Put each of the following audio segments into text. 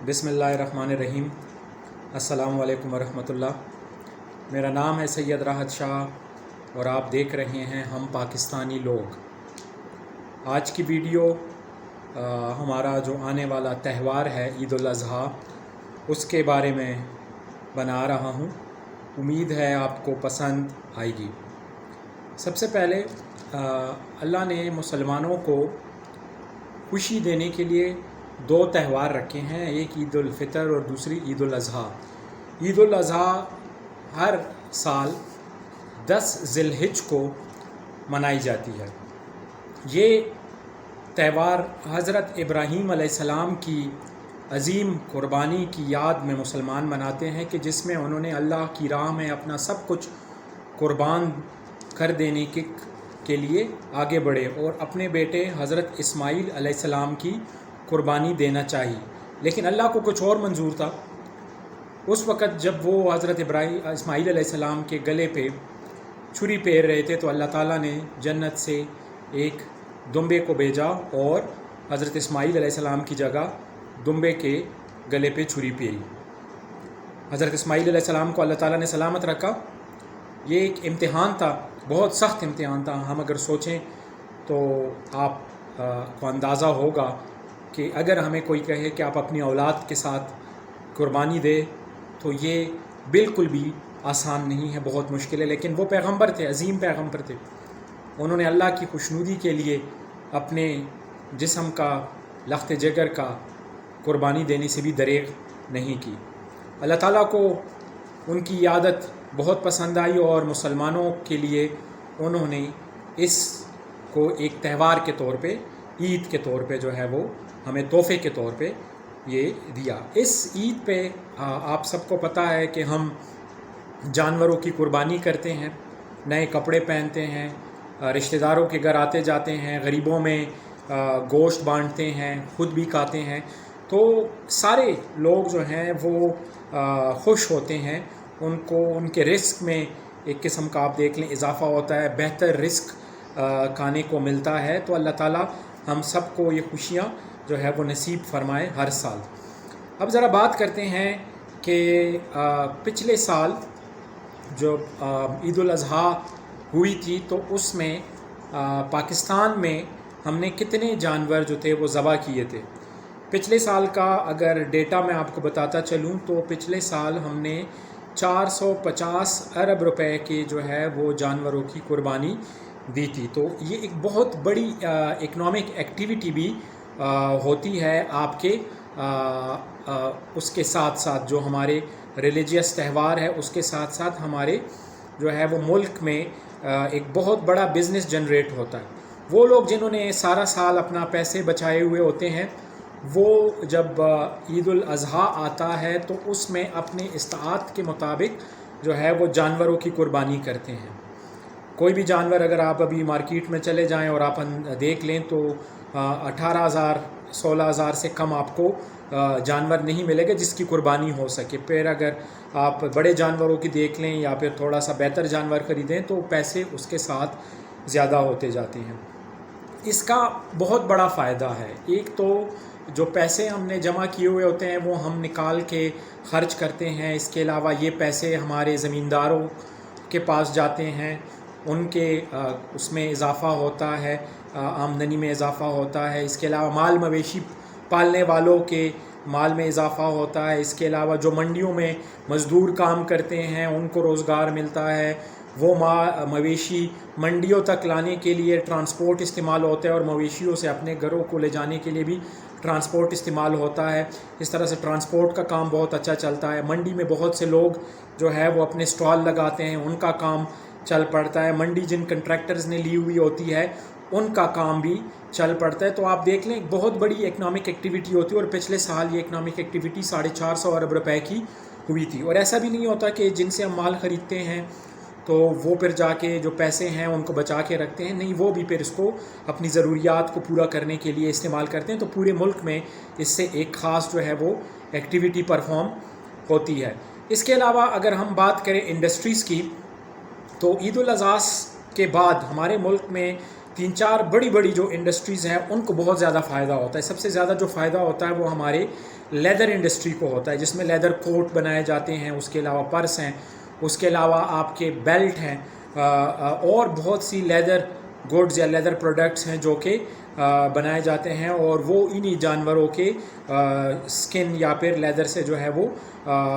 बिस्मिल्लाहिर्रहमानिर्रहीम। अस्सलामु अलैकुम वरहमतुल्लाह। मेरा नाम है सैयद राहत शाह और आप देख रहे हैं हम पाकिस्तानी लोग। आज की वीडियो हमारा जो आने वाला त्यौहार है ईद उल अज़हा, उसके बारे में बना रहा हूँ। उम्मीद है आपको पसंद आएगी। सबसे पहले अल्लाह ने मुसलमानों को खुशी देने के लिए दो त्यौहार रखे हैं, एक ईद उल फ़ितर और दूसरी ईद उल अज़हा। ईद उल अज़हा हर साल 10 ज़िलहिज को मनाई जाती है। ये त्यौहार हज़रत इब्राहीम अलैहिस्सलाम की अज़ीम क़ुरबानी की याद में मुसलमान मनाते हैं कि जिसमें उन्होंने अल्लाह की राह में अपना सब कुछ क़ुरबान कर देने के लिए आगे बढ़े और अपने बेटे हज़रत इस्माईल अलैहिस्सलाम की क़ुरबानी देना चाहिए। लेकिन अल्लाह को कुछ और मंजूर था। उस वक़्त जब वो हज़रत इस्माईल अलैहिस्सलाम के गले पे छुरी फेर रहे थे तो अल्लाह ताला ने जन्नत से एक दुम्बे को भेजा और हज़रत इस्माईल अलैहिस्सलाम की जगह दुम्बे के गले पे छुरी फेरी। हज़रत इस्माईल अलैहिस्सलाम को अल्लाह ताला ने सलामत रखा। ये एक इम्तिहान था, बहुत सख्त इम्तिहान था। हम अगर सोचें तो आप को अंदाज़ा होगा कि अगर हमें कोई कहे कि आप अपनी औलाद के साथ कुर्बानी दे तो ये बिल्कुल भी आसान नहीं है, बहुत मुश्किल है। लेकिन वो पैगंबर थे, अज़ीम पैगंबर थे। उन्होंने अल्लाह की खुशनुदी के लिए अपने जिस्म का, लख्त जिगर का कुर्बानी देने से भी दरेग नहीं की। अल्लाह ताला को उनकी आदत बहुत पसंद आई और मुसलमानों के लिए उन्होंने इसको एक त्यौहार के तौर पे, ईद के तौर पे जो है वो हमें तोहफ़े के तौर पे ये दिया। इस ईद पे आप सबको पता है कि हम जानवरों की कुर्बानी करते हैं, नए कपड़े पहनते हैं, रिश्तेदारों के घर आते जाते हैं, गरीबों में गोश्त बांटते हैं, ख़ुद भी खाते हैं। तो सारे लोग जो हैं वो खुश होते हैं। उनको उनके रिस्क में एक किस्म का आप देख लें इजाफ़ा होता है, बेहतर रिस्क खाने को मिलता है। तो अल्लाह ताला हम सबको ये खुशियाँ जो है वो नसीब फरमाए हर साल। अब ज़रा बात करते हैं कि पिछले साल जो ईद उल अज़हा हुई थी तो उसमें पाकिस्तान में हमने कितने जानवर जो थे वो ज़बह किए थे। पिछले साल का अगर डेटा मैं आपको बताता चलूँ तो पिछले साल हमने 450 अरब रुपए के जो है वो जानवरों की कुर्बानी दी थी। तो ये एक बहुत बड़ी इकनॉमिक एक्टिविटी भी होती है आपके उसके साथ साथ जो हमारे रिलीजियस त्यौहार है उसके साथ साथ हमारे जो है वो मुल्क में एक बहुत बड़ा बिज़नेस जनरेट होता है। वो लोग जिन्होंने सारा साल अपना पैसे बचाए हुए होते हैं वो जब ईद उल अज़हा आता है तो उसमें अपने इस्ताअत के मुताबिक जो है वो जानवरों की कुर्बानी करते हैं। कोई भी जानवर अगर आप अभी मार्केट में चले जाएं और आप देख लें तो 18,000 16,000 से कम आपको जानवर नहीं मिलेगा जिसकी कुर्बानी हो सके। फिर अगर आप बड़े जानवरों की देख लें या फिर थोड़ा सा बेहतर जानवर ख़रीदें तो पैसे उसके साथ ज़्यादा होते जाते हैं। इसका बहुत बड़ा फ़ायदा है। एक तो जो पैसे हमने जमा किए हुए होते हैं वो हम निकाल के ख़र्च करते हैं। इसके अलावा ये पैसे हमारे ज़मींदारों के पास जाते हैं, उनके उसमें इजाफ़ा होता है, आमदनी में इजाफ़ा होता है। इसके अलावा माल मवेशी पालने वालों के माल में इजाफ़ा होता है। इसके अलावा जो मंडियों में मज़दूर काम करते हैं उनको रोज़गार मिलता है। वो मवेशी मंडियों तक लाने के लिए ट्रांसपोर्ट इस्तेमाल होता है और मवेशियों से अपने घरों को ले जाने के लिए भी ट्रांसपोर्ट इस्तेमाल होता है। इस तरह से ट्रांसपोर्ट का काम बहुत अच्छा चलता है। मंडी में बहुत से लोग जो है वो अपने स्टॉल लगाते हैं, उनका काम चल पड़ता है। मंडी जिन कंट्रैक्टर्स ने ली हुई होती है उनका काम भी चल पड़ता है। तो आप देख लें बहुत बड़ी इकनॉमिक एक्टिविटी होती है और पिछले साल ये इकनॉमिक एक्टिविटी 450 अरब रुपए की हुई थी। और ऐसा भी नहीं होता कि जिनसे हम माल ख़रीदते हैं तो वो फिर जाके जो पैसे हैं उनको बचा के रखते हैं, नहीं, वो भी फिर इसको अपनी ज़रूरियात को पूरा करने के लिए इस्तेमाल करते हैं। तो पूरे मुल्क में इससे एक ख़ास जो है वो एक्टिविटी परफॉर्म होती है। इसके अलावा अगर हम बात करें इंडस्ट्रीज़ की तो ईद उल अज़हा के बाद हमारे मुल्क में 3-4 बड़ी बड़ी जो इंडस्ट्रीज़ हैं उनको बहुत ज़्यादा फ़ायदा होता है। सबसे ज़्यादा जो फ़ायदा होता है वो हमारे लेदर इंडस्ट्री को होता है, जिसमें लेदर कोट बनाए जाते हैं, उसके अलावा पर्स हैं, उसके अलावा आपके बेल्ट हैं, और बहुत सी लेदर गुड्स या लेदर प्रोडक्ट्स हैं जो कि बनाए जाते हैं, और वो इन्हीं जानवरों के स्किन या फिर लेदर से जो है वो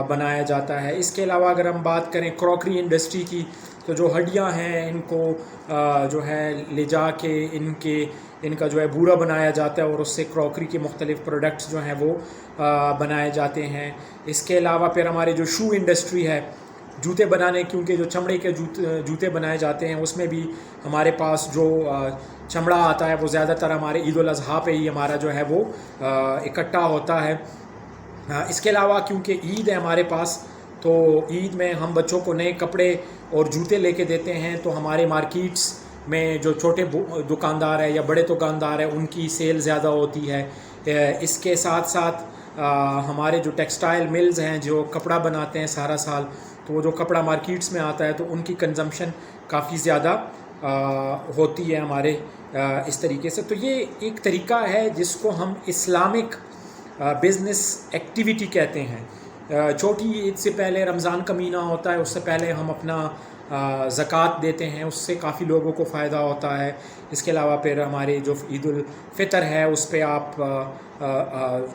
बनाया जाता है। इसके अलावा अगर हम बात करें क्रॉकरी इंडस्ट्री की, तो जो हड्डियां हैं इनको जो है ले जा के इनका जो है बूरा बनाया जाता है और उससे क्रॉकरी के मुख्तलिफ प्रोडक्ट्स जो हैं वो बनाए जाते हैं। इसके अलावा फिर हमारे जो शू इंडस्ट्री है, जूते बनाने, क्योंकि जो चमड़े के जूते बनाए जाते हैं उसमें भी हमारे पास जो चमड़ा आता है वो ज़्यादातर हमारे ईद उल अज़हा पे ही हमारा जो है वो इकट्ठा होता है। इसके अलावा क्योंकि ईद है हमारे पास, तो ईद में हम बच्चों को नए कपड़े और जूते लेके देते हैं, तो हमारे मार्केट्स में जो छोटे दुकानदार है या बड़े दुकानदार है उनकी सेल ज़्यादा होती है। इसके साथ साथ हमारे जो टेक्सटाइल मिल्स हैं जो कपड़ा बनाते हैं सारा साल, तो वो जो कपड़ा मार्केट्स में आता है तो उनकी कंजम्पशन काफ़ी ज़्यादा होती है हमारे इस तरीके से। तो ये एक तरीका है जिसको हम इस्लामिक बिज़नेस एक्टिविटी कहते हैं। छोटी ईद से पहले रमज़ान का महीना होता है, उससे पहले हम अपना ज़कात देते हैं, उससे काफ़ी लोगों को फ़ायदा होता है। इसके अलावा फिर हमारे जो ईद उल फ़ितर है उस पर आप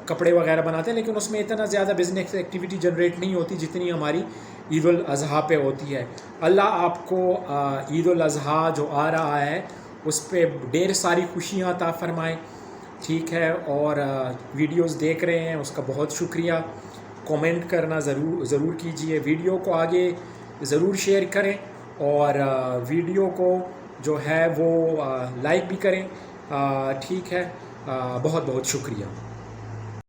कपड़े वगैरह बनाते हैं, लेकिन उसमें इतना ज़्यादा बिज़नेस एक्टिविटी जनरेट नहीं होती जितनी हमारी ईद उल अज़हा पे होती है। अल्लाह आपको ईद उल अज़हा जो आ रहा है उस पर ढेर सारी खुशियाँ अता फ़रमाए, ठीक है। और वीडियोस देख रहे हैं उसका बहुत शुक्रिया। कमेंट करना ज़रूर कीजिए, वीडियो को आगे ज़रूर शेयर करें, और वीडियो को जो है वो लाइक भी करें, ठीक है। बहुत बहुत शुक्रिया।